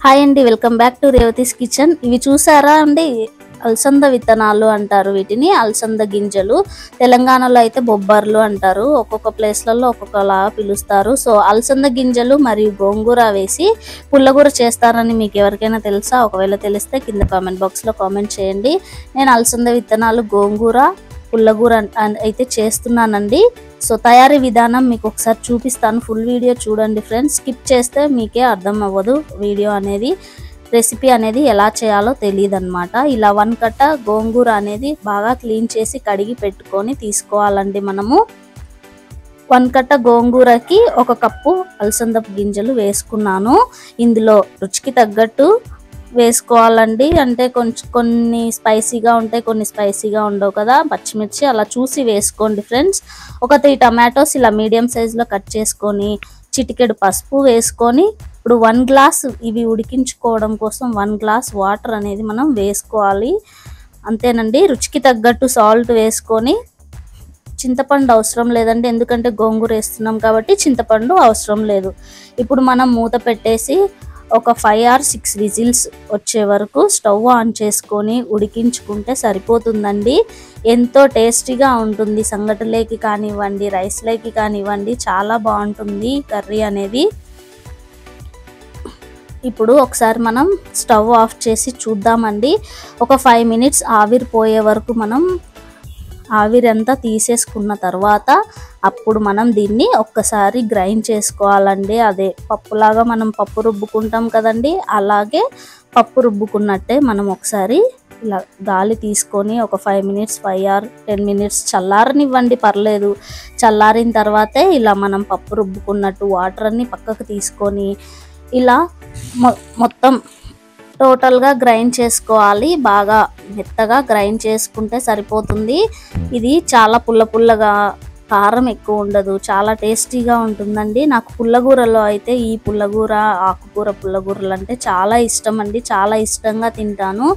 Hi అండి, welcome back to Revathi's kitchen. ఇవి చూసారా అండి, అలసంద విత్తనాలు అంటారు వీటిని. అలసంద గింజలు, తెలంగాణలో అయితే బొబ్బర్లు అంటారు. ఒక్కొక్క ప్లేస్లలో ఒక్కొక్కలా పిలుస్తారు. సో అలసంద గింజలు మరియు గోంగూర వేసి పుల్లగూర చేస్తారని మీకు ఎవరికైనా తెలుసా? ఒకవేళ తెలిస్తే కింద కామెంట్ బాక్స్లో కామెంట్ చేయండి. నేను అలసంద విత్తనాలు, గోంగూర, పుల్లగూర అయితే చేస్తున్నానండి. సో తయారీ విధానం మీకు ఒకసారి చూపిస్తాను. ఫుల్ వీడియో చూడండి ఫ్రెండ్స్. స్కిప్ చేస్తే మీకే అర్థం అవ్వదు వీడియో అనేది, రెసిపీ అనేది ఎలా చేయాలో తెలియదు అనమాట. ఇలా 1 కట్ట గోంగూర అనేది బాగా క్లీన్ చేసి కడిగి పెట్టుకొని తీసుకోవాలండి. మనము 1 కట్ట గోంగూరకి 1 కప్పు అలసందపు గింజలు వేసుకున్నాను. ఇందులో రుచికి తగ్గట్టు వేసుకోవాలండి. అంటే కొన్ని స్పైసీగా ఉంటాయి, కొన్ని స్పైసీగా ఉండవు కదా. పచ్చిమిర్చి అలా చూసి వేసుకోండి ఫ్రెండ్స్. 3 టమాటోస్ ఇలా మీడియం సైజులో కట్ చేసుకొని, చిటికెడు పసుపు వేసుకొని, ఇప్పుడు 1 గ్లాస్ ఇవి ఉడికించుకోవడం కోసం 1 గ్లాస్ వాటర్ అనేది మనం వేసుకోవాలి. అంతేనండి. రుచికి తగ్గట్టు సాల్ట్ వేసుకొని, చింతపండు అవసరం లేదండి, ఎందుకంటే గోంగూర వేస్తున్నాం కాబట్టి చింతపండు అవసరం లేదు. ఇప్పుడు మనం మూత పెట్టేసి ఒక 5 or 6 విజిల్స్ వచ్చే వరకు స్టవ్ ఆన్ చేసుకొని ఉడికించుకుంటే సరిపోతుందండి. ఎంతో టేస్టీగా ఉంటుంది. సంగటిలోకి కానివ్వండి, రైస్లోకి కానివ్వండి, చాలా బాగుంటుంది కర్రీ అనేది. ఇప్పుడు ఒకసారి మనం స్టవ్ ఆఫ్ చేసి చూద్దామండి. ఒక 5 minutes ఆవిరి పోయే వరకు మనం ఆవిరి అంతా తీసేసుకున్న తర్వాత అప్పుడు మనం దీన్ని ఒక్కసారి గ్రైండ్ చేసుకోవాలండి. అదే పప్పులాగా మనం పప్పు రుబ్బుకుంటాం కదండి, అలాగే పప్పు రుబ్బుకున్నట్టే మనం ఒకసారి ఇలా గాలి తీసుకొని ఒక 5 minutes, 5 or 10 minutes చల్లారనివ్వండి, పర్లేదు. చల్లారిన తర్వాతే ఇలా మనం పప్పు రుబ్బుకున్నట్టు వాటర్ అన్ని పక్కకు తీసుకొని ఇలా మొత్తం టోటల్గా గ్రైండ్ చేసుకోవాలి. బాగా మెత్తగా గ్రైండ్ చేసుకుంటే సరిపోతుంది. ఇది చాలా పుల్లగా, కారం ఎక్కువ ఉండదు, చాలా టేస్టీగా ఉంటుందండి. నాకు పుల్లగూరలో అయితే ఈ పుల్లగూర, ఆకుకూర పుల్లగూరలు అంటే చాలా ఇష్టం అండి. చాలా ఇష్టంగా తింటాను.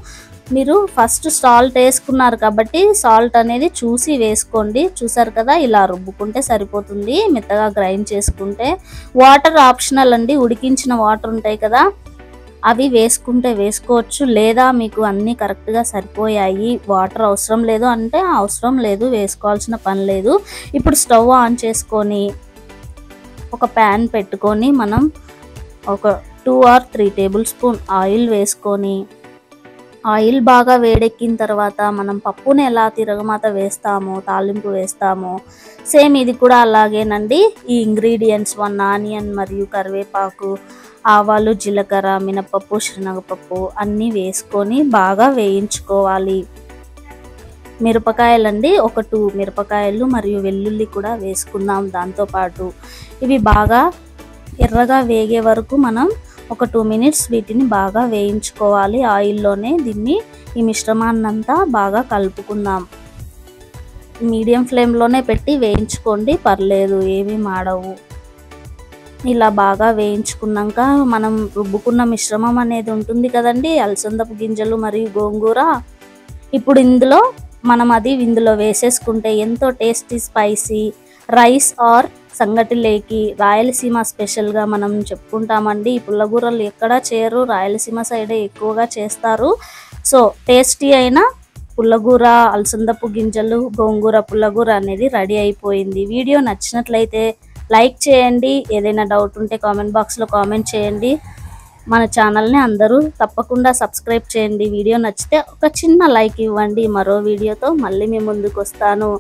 మీరు ఫస్ట్ సాల్ట్ వేసుకున్నారు కాబట్టి సాల్ట్ అనేది చూసి వేసుకోండి. చూసారు కదా, ఇలా రుబ్బుకుంటే సరిపోతుంది. మెత్తగా గ్రైండ్ చేసుకుంటే. వాటర్ ఆప్షనల్ అండి. ఉడికించిన వాటర్ ఉంటాయి కదా, అవి వేసుకుంటే వేసుకోవచ్చు, లేదా మీకు అన్నీ కరెక్ట్గా సరిపోయాయి, వాటర్ అవసరం లేదు అంటే అవసరం లేదు, వేసుకోవాల్సిన పని లేదు. ఇప్పుడు స్టవ్ ఆన్ చేసుకొని ఒక ప్యాన్ పెట్టుకొని మనం ఒక 2 or 3 tablespoon ఆయిల్ వేసుకొని, ఆయిల్ బాగా వేడెక్కిన తర్వాత మనం పప్పుని ఎలా తిరగమాత వేస్తామో, తాలింపు వేస్తామో, సేమ్ ఇది కూడా అలాగేనండి. ఈ ఇంగ్రీడియంట్స్ 1 ఆనియన్ మరియు కరివేపాకు, ఆవాలు, జీలకర్ర, మినపప్పు, శనగపప్పు అన్నీ వేసుకొని బాగా వేయించుకోవాలి. మిరపకాయలండి, ఒక 2 మిరపకాయలు మరియు వెల్లుల్లి కూడా వేసుకుందాం దాంతోపాటు. ఇవి బాగా ఎర్రగా వేగే వరకు మనం ఒక 2 minutes వీటిని బాగా వేయించుకోవాలి ఆయిల్లోనే. ఈ మిశ్రమాన్నంతా బాగా కలుపుకుందాం. మీడియం ఫ్లేమ్లోనే పెట్టి వేయించుకోండి, పర్లేదు, ఏమీ మాడవు. ఇలా బాగా వేయించుకున్నాక మనం రుబ్బుకున్న మిశ్రమం అనేది ఉంటుంది కదండి, అలసందపు గింజలు మరియు గోంగూర. ఇప్పుడు ఇందులో వేసేసుకుంటే ఎంతో టేస్టీ, స్పైసీ రైస్ ఆర్ సంగటిలేకి, రాయలసీమ స్పెషల్గా మనం చెప్పుకుంటామండి. ఈ పుల్లగూరలు ఎక్కడా చేయరు, రాయలసీమ సైడే ఎక్కువగా చేస్తారు. సో టేస్టీ అయిన పుల్లగూర, అలసందపు గింజలు, గోంగూర పుల్లగూర అనేది రెడీ అయిపోయింది. వీడియో నచ్చినట్లయితే లైక్ చేయండి. ఏదైనా డౌట్ ఉంటే కామెంట్ బాక్స్లో కామెంట్ చేయండి. మన ఛానల్ని అందరూ తప్పకుండా సబ్స్క్రైబ్ చేయండి. వీడియో నచ్చితే ఒక చిన్న లైక్ ఇవ్వండి. మరో వీడియోతో మళ్ళీ మీ ముందుకు వస్తాను.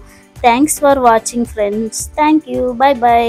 Thanks for watching friends. Thank you. By by.